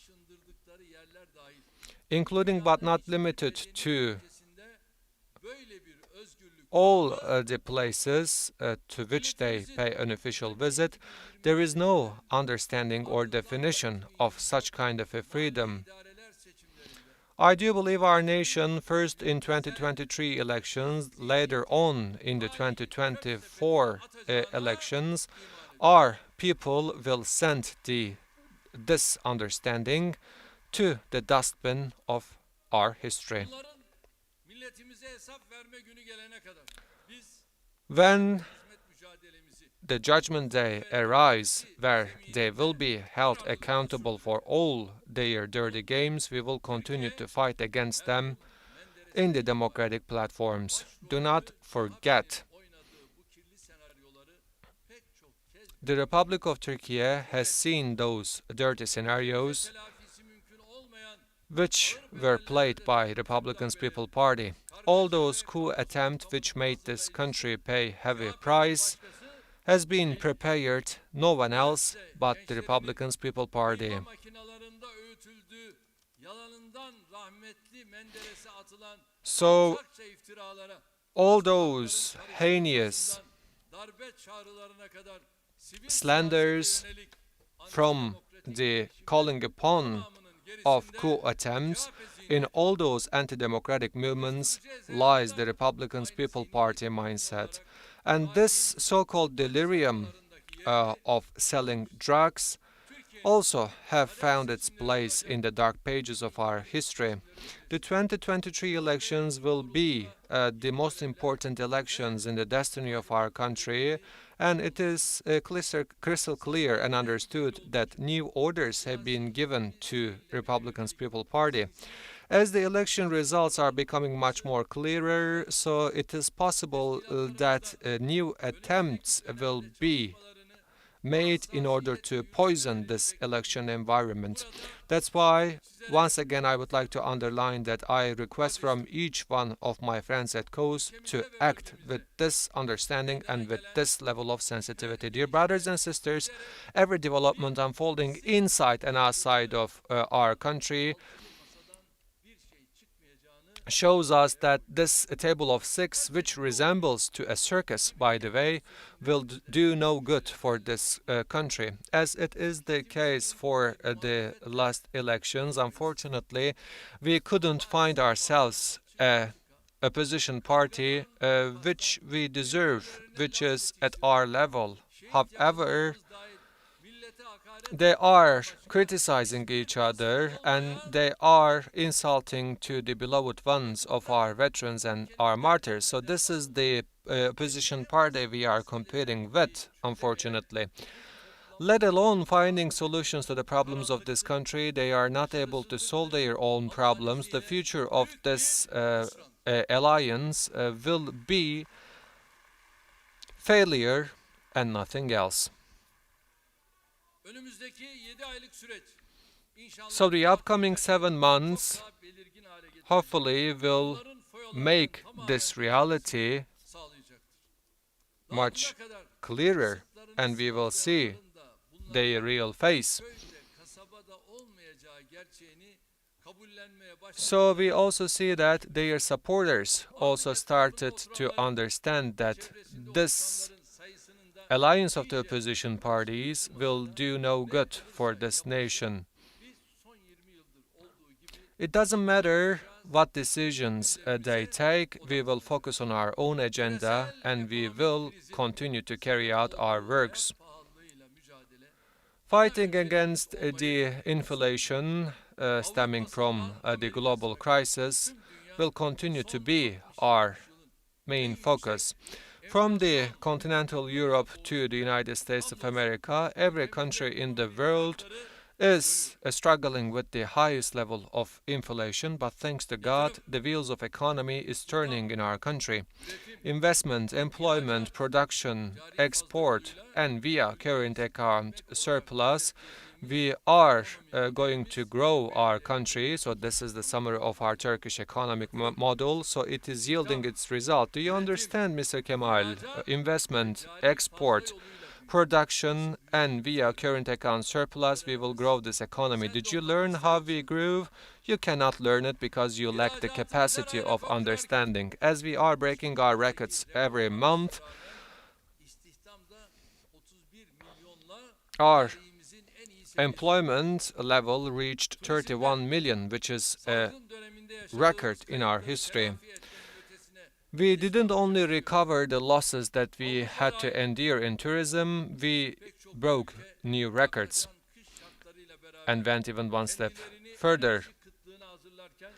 B: including but not limited to all the places to which they pay an official visit. There is no understanding or definition of such kind of a freedom. I do believe our nation, first in 2023 elections, later on in the 2024 elections, our people will send this understanding to the dustbin of our history. When the judgment day arrives, where they will be held accountable for all their dirty games, we will continue to fight against them in the democratic platforms. Do not forget, the Republic of Turkey has seen those dirty scenarios which were played by Republican People Party. All those coup attempts which made this country pay heavy price has been prepared no one else but the Republican People Party.
A: Yıkama makinalarında öğütüldü, yalanından rahmetli Menderes'e atılan
B: So
A: alçakça iftiralara,
B: all those heinous
A: darbe çağrılarına kadar sivil
B: slanders
A: siyasete yönelik
B: from
A: antidemokratik
B: the calling upon
A: tamamının
B: of
A: gerisinde
B: coup attempts,
A: CHP
B: in all those anti-democratic movements lies the Republican People Party mindset. And this so-called delirium of selling drugs also have found its place in the dark pages of our history. The 2023 elections will be the most important elections in the destiny of our country, and it is crystal clear and understood that new orders have been given to Republican People Party. As the election results are becoming much more clearer, so it is possible that new attempts will be made in order to poison this election environment. That's why, once again, I would like to underline that I request from each one of my friends at COAS to act with this understanding and with this level of sensitivity. Dear brothers and sisters, every development unfolding inside and outside of our country shows us that this table of six, which resembles to a circus, by the way, will do no good for this country. As it is the case for the last elections, unfortunately, we couldn't find ourselves a opposition party which we deserve, which is at our level. However, they are criticizing each other and they are insulting to the beloved ones of our veterans and our martyrs. So this is the opposition party we are competing with, unfortunately. Let alone finding solutions to the problems of this country, they are not able to solve their own problems. The future of this alliance will be failure and nothing else.
A: önümüzdeki 7 aylık süreç inşallah
B: So the upcoming 7 months
A: daha belirgin hale getirecek.
B: hopefully will
A: Bunların foyalarının
B: make
A: tamamen
B: this reality
A: sağlayacaktır.
B: much
A: Daha bugüne kadar
B: clearer
A: kısıtlarının
B: and we will see
A: sınırlarında bunların
B: their real face.
A: köyde, kasabada olmayacağı gerçeğini kabullenmeye başladı.
B: So we also see that their supporters also started to understand that
A: Çevresinde
B: this
A: oturanların sayısının da
B: alliance of the opposition parties will do no good for this nation.
A: biz son 20 yıldır olduğu gibi
B: It doesn't matter what decisions they take, we will focus on our own agenda and we will continue to carry out our works.
A: pahalılığıyla mücadele
B: Fighting against the inflation stemming from the global crisis will continue to be our main focus. From the continental Europe to the United States of America, every country in the world is struggling with the highest level of inflation, but thanks to God, the wheels of economy is turning in our country. Investment, employment, production, export, and via current account surplus, we are going to grow our country. So this is the summary of our Turkish economic model. So it is yielding its result. Do you understand, Mr. Kemal? Investment, export, production, and via current account surplus, we will grow this economy. Did you learn how we grew? You cannot learn it because you lack the capacity of understanding. As we are breaking our records every month,
A: istihdamda 31 milyonla
B: our
A: tarihimizin en iyi seviyesi.
B: employment level reached 31 million, which is a
A: Salgın döneminde yaşadığımız
B: record in our
A: krizleri
B: history.
A: telafi etmenin ötesine
B: We didn't only recover the losses that we had to endure in tourism, we broke new records
A: kış şartlarıyla beraber
B: and went even one step
A: kendilerini
B: further.
A: enerji kıtlığına hazırlarken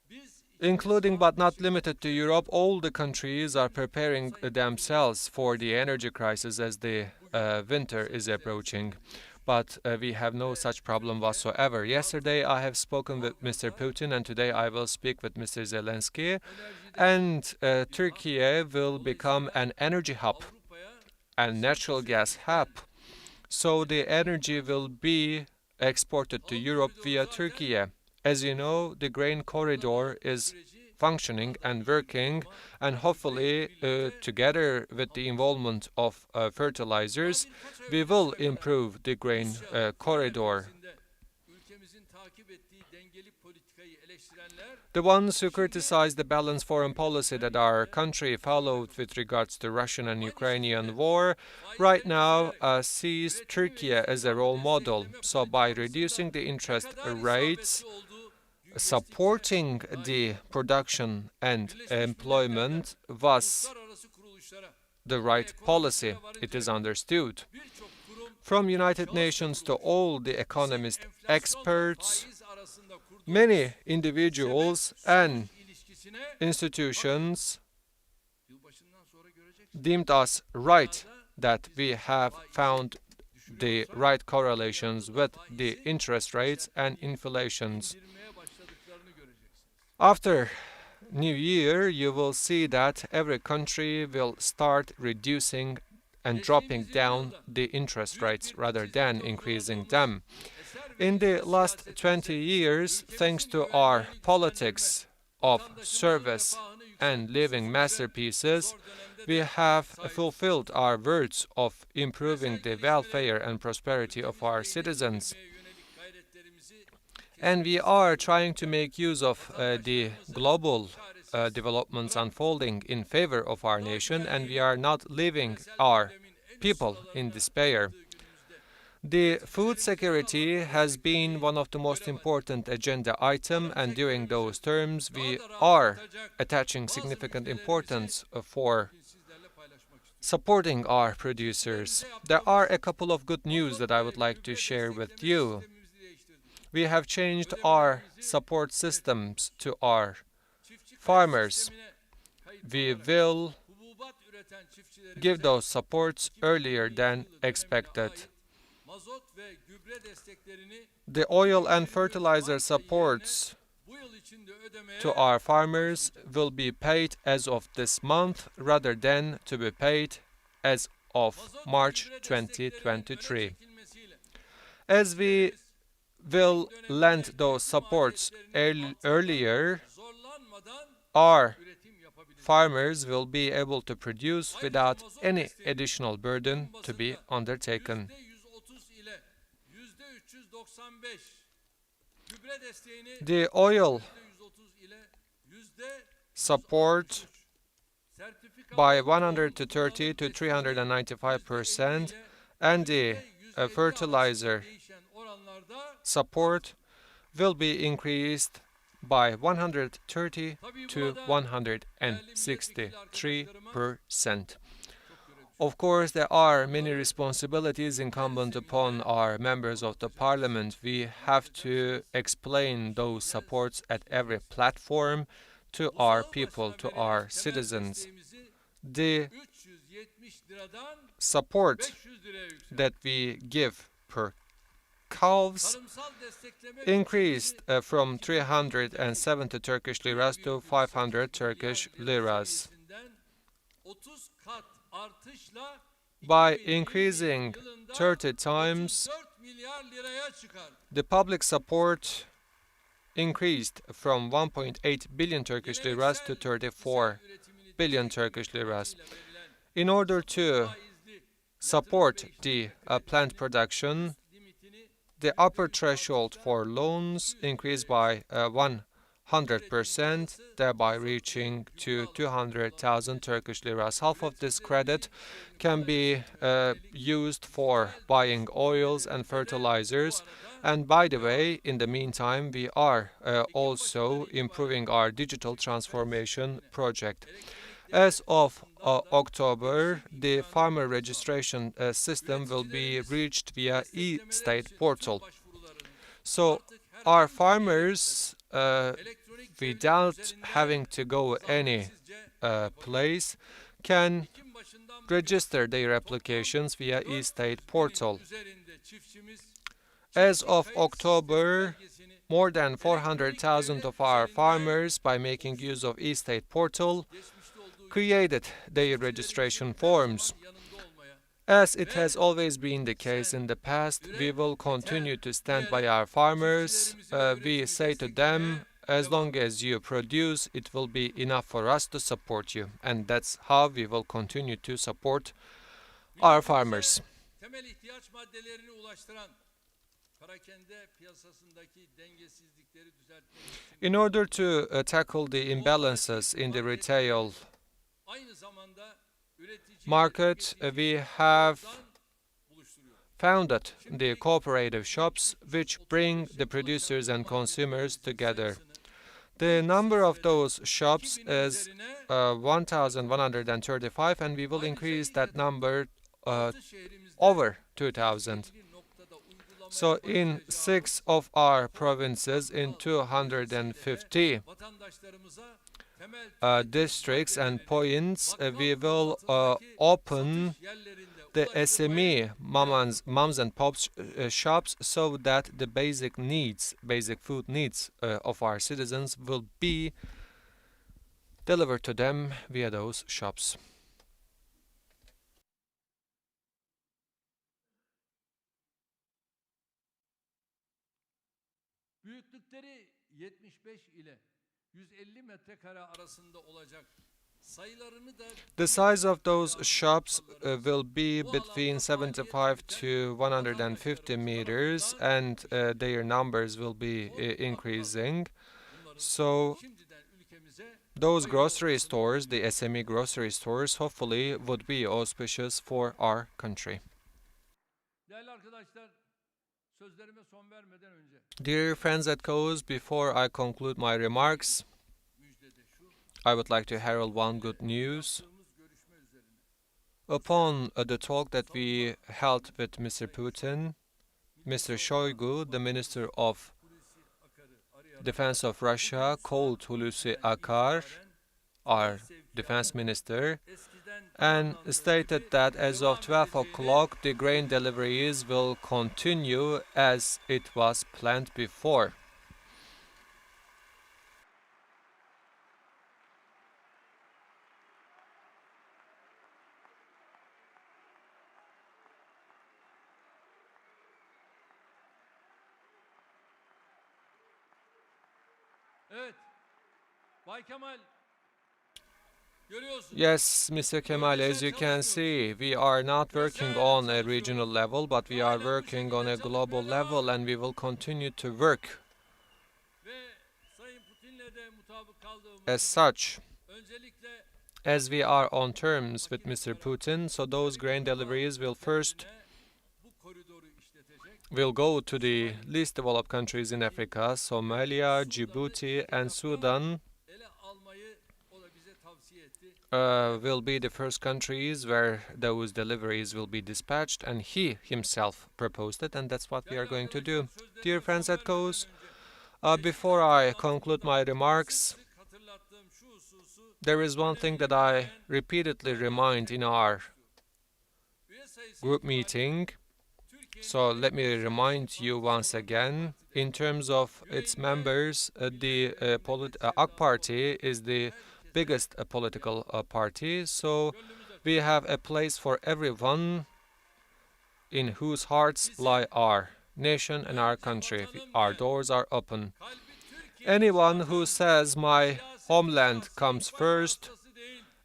A: biz
B: Including but not limited to Europe, all the countries are preparing themselves for the energy crisis as the winter is approaching. But we have no such problem whatsoever. Yesterday I have spoken with Mr. Putin and today I will speak with Mr. Zelensky. And Turkey will become an energy hub
A: Avrupa'ya
B: and natural gas hub. So the energy will be exported to Europe via Turkey. As you know, the grain corridor is functioning and working, and hopefully, together with the involvement of fertilizers, we will improve the grain corridor.
A: Ülkemizin takip ettiği dengeli politikayı eleştirenler
B: The ones who criticize the balanced foreign policy that our country followed with regards to Russian and Ukrainian war right now sees Turkey as a role model. So by reducing the interest rates, supporting the production and employment was
A: uluslararası kuruluşlara
B: the right policy, it is understood.
A: birçok kurum
B: From United Nations to all the economist experts,
A: faiz arasında kurduğu
B: many individuals and
A: ilişkisine
B: institutions
A: yılbaşından sonra göreceksiniz.
B: deemed us right that we have found the right correlations with the interest rates and inflations.
A: Girmeye başladıklarını göreceksiniz.
B: After New Year, you will see that every country will start reducing and dropping down the interest rates rather than increasing them. In the last 20 years, thanks to our politics of service and living masterpieces, we have fulfilled our words of improving the welfare and prosperity of our citizens.
A: Yönelik gayretlerimizi
B: And we are trying to make use of the global developments unfolding in favor of our nation, and we are not leaving our people in despair. The food security has been one of the most important agenda item, and during those terms we are attaching significant importance for
A: sizlerle paylaşmak istiyorum.
B: supporting our producers. There are a couple of good news that I would like to share with you.
A: Sistemimizi değiştirdik.
B: We have changed our support systems to our
A: Çiftçi
B: farmers.
A: sistemine kayıtlı
B: We
A: olarak
B: will
A: hububat üreten çiftçilerimize
B: give those supports earlier than expected.
A: mazot ve gübre desteklerini
B: The oil and fertilizer supports
A: bu yıl içinde ödemeye
B: to our farmers will be paid as of this month rather than to be paid as of
A: mazot ve
B: March
A: gübre desteklerinin
B: 2023.
A: öne çekilmesiyle
B: As we will lend those supports earlier,
A: zorlanmadan
B: our
A: üretim yapabiliriz.
B: farmers will be able to produce without any additional burden to be undertaken.
A: %130 ile %395 gübre desteğini
B: The oil
A: %130 ile yüzde
B: support
A: sertifika
B: by 130 to 395% and the fertilizer
A: değişen oranlarda
B: support will be increased by 130 to 163%. Of course, there are many responsibilities incumbent upon our members of the parliament. We have to explain those supports at every platform to our people, to our citizens. The
A: 370 liradan
B: support
A: 500 liraya yükseltti.
B: that we give per calves
A: Tarımsal destekleme
B: increased from 370 Turkish liras to 500 Turkish liras.
A: seviyesinden 30 kat artışla
B: By
A: 2020
B: increasing
A: yılında
B: 30 times,
A: 34 milyar liraya çıkardı.
B: the public support increased from 1.8 billion Turkish liras to 34 billion Turkish liras. In order to support the plant production, the upper threshold for loans increased by 100%, thereby reaching to 200,000 Turkish liras. Half of this credit can be used for buying oils and fertilizers. And by the way, in the meantime, we are also improving our digital transformation project. As of October, the farmer registration system will be reached via e-state portal. So our farmers, without having to go any place, can register their applications via e-state portal. As of October, more than 400,000 of our farmers, by making use of e-state portal, created their registration forms. As it has always been the case in the past, we will continue to stand by our farmers. We say to them, as long as you produce, it will be enough for us to support you. And that's how we will continue to support our farmers.
A: Temel ihtiyaç maddelerini ulaştıran perakende piyasasındaki dengesizlikleri düzeltmek için
B: In order to tackle the imbalances in the retail
A: aynı zamanda üretici
B: market, we have founded the cooperative shops which bring the producers and consumers together. The number of those shops is 1,135, and we will increase that number over 2,000. So in 6 of our provinces, in 250 districts and points, we will open the SME moms and pops shops, so that the basic food needs of our citizens will be delivered to them via those shops.
A: büyüklükleri 75 ile 150 metrekare arasında olacak.
B: The size of those shops will be between 75 to 150 meters, and their numbers will be increasing. So those grocery stores, the SME grocery stores, hopefully would be auspicious for our country.
A: Değerli arkadaşlar, sözlerime son vermeden önce
B: Dear friends at COES, before I conclude my remarks, I would like to herald one good news. Upon the talk that we held with Mr. Putin, Mr. Shoigu, the Minister of Defense of Russia, called Hulusi Akar, our defense minister, and stated that as of 12 o'clock, the grain deliveries will continue as it was planned before.
A: evet Bay Kemal görüyorsunuz.
B: Yes, Mr. Kemal, as you can see, we are not working on a regional level, but we are working on a global level, and we will continue to work
A: Ve Sayın Putin'le de mutabık kaldığımız
B: as such,
A: öncelikle
B: as we are on terms with Mr. Putin. So those grain deliveries will first
A: bu koridoru işletecek.
B: will go to the least developed countries in Africa, Somalia, Djibouti, and Sudan.
A: Ele almayı o da bize tavsiye etti.
B: Will be the first countries where those deliveries will be dispatched, and he himself proposed it, and that's what we are going to do. Dear friends at COES, before I conclude my remarks,
A: Sık hatırlattığım şu hususu
B: there is one thing that I repeatedly remind in our
A: üye sayısı
B: group meeting. So let me remind you once again, in terms of its members, the AK Party is the biggest political party, so we have a place for everyone in whose hearts lie our nation and our country. Our doors are open.
A: kalbi Türkiye
B: Anyone who says my homeland comes first,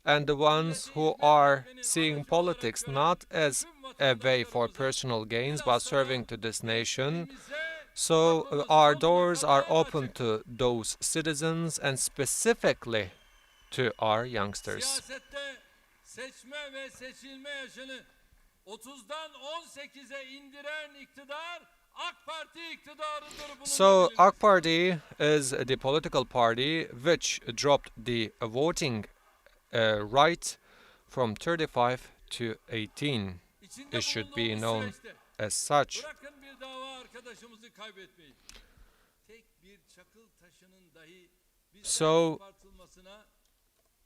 B: and the ones who are seeing politics not as a way for personal gains but serving to this nation, so our doors are open to those citizens and specifically to our youngsters.
A: siyasette seçme ve seçilme yaşını 30'dan 18'e indiren iktidar AK Parti iktidarıdır. Bunu
B: So
A: da bilin.
B: AK Party is the political party which dropped the voting right from 35 to 18.
A: İçinde
B: It should be
A: bulunduğumuz
B: known
A: süreçte
B: as such.
A: bırakın bir dava arkadaşımızı kaybetmeyi. Tek bir çakıl taşının dahi bizden
B: So-
A: kopartılmasına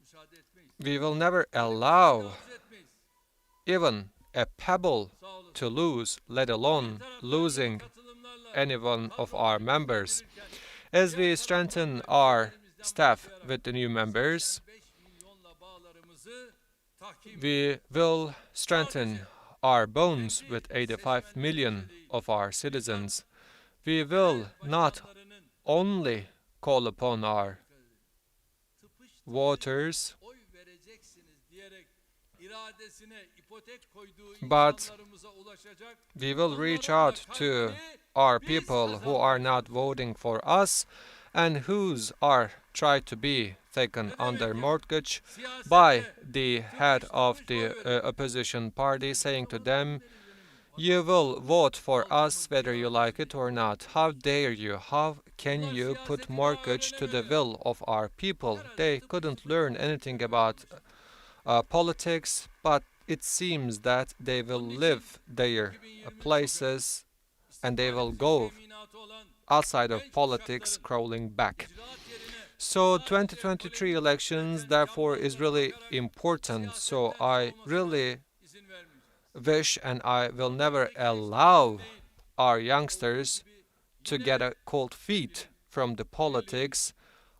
A: müsaade etmeyiz.
B: We will never allow
A: Arzu etmeyiz.
B: even a pebble
A: Sağ olun.
B: to lose, let alone losing any one of our members. As we strengthen our staff with the new members,
A: 5 milyonla bağlarımızı tahkim
B: we will strengthen our bones with 85 million of our citizens, we will not only call upon our voters,
A: oy vereceksiniz diyerek iradesine ipotek koyduğu
B: but
A: insanlarımıza ulaşacak.
B: we will reach out to our people who are not voting for us and whose are tried to be taken under mortgage by the head of the opposition party, saying to them, you will vote for us whether you like it or not. How dare you? How can you put mortgage to the will of our people? They couldn't learn anything about politics, but it seems that they will leave their places and they will go outside of politics crawling back. So 2023 elections therefore is really important. So I really wish and I will never allow our youngsters to get a cold feet from the politics,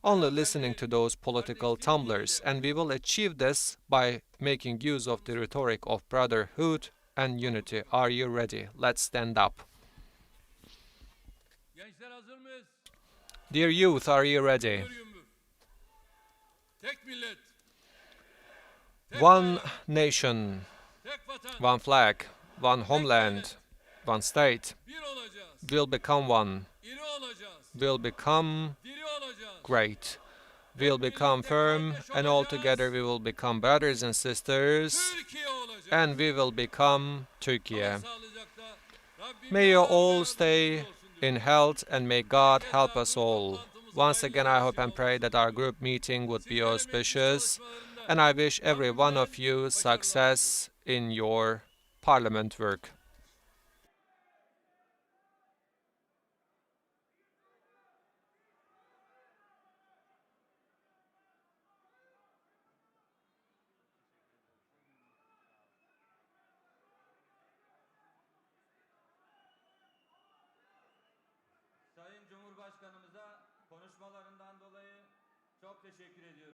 B: only listening to those political tumblers. And we will achieve this by making use of the rhetoric of brotherhood and unity. Are you ready? Let's stand up.
A: Gençler hazır mıyız?
B: Dear youth, are you ready?
A: Yumruk yumruk. Tek millet,
B: One nation,
A: tek vatan,
B: one flag, one homeland, one state.
A: bir olacağız.
B: We'll become one.
A: İri olacağız.
B: We'll become
A: Diri olacağız.
B: great. We'll become firm, and all together we will become brothers and sisters,
A: Türkiye olacağız.
B: and we will become Turkey.
A: Sağlıcakla. Rabbim
B: May you all
A: yardımcımız
B: stay
A: olsun diyor.
B: in health, and may God help us all. Once again, I hope and pray that our group meeting would be auspicious, and I wish every one of you success in your parliament work.
G: Sayın Cumhurbaşkanımıza konuşmalarından dolayı çok teşekkür ediyorum.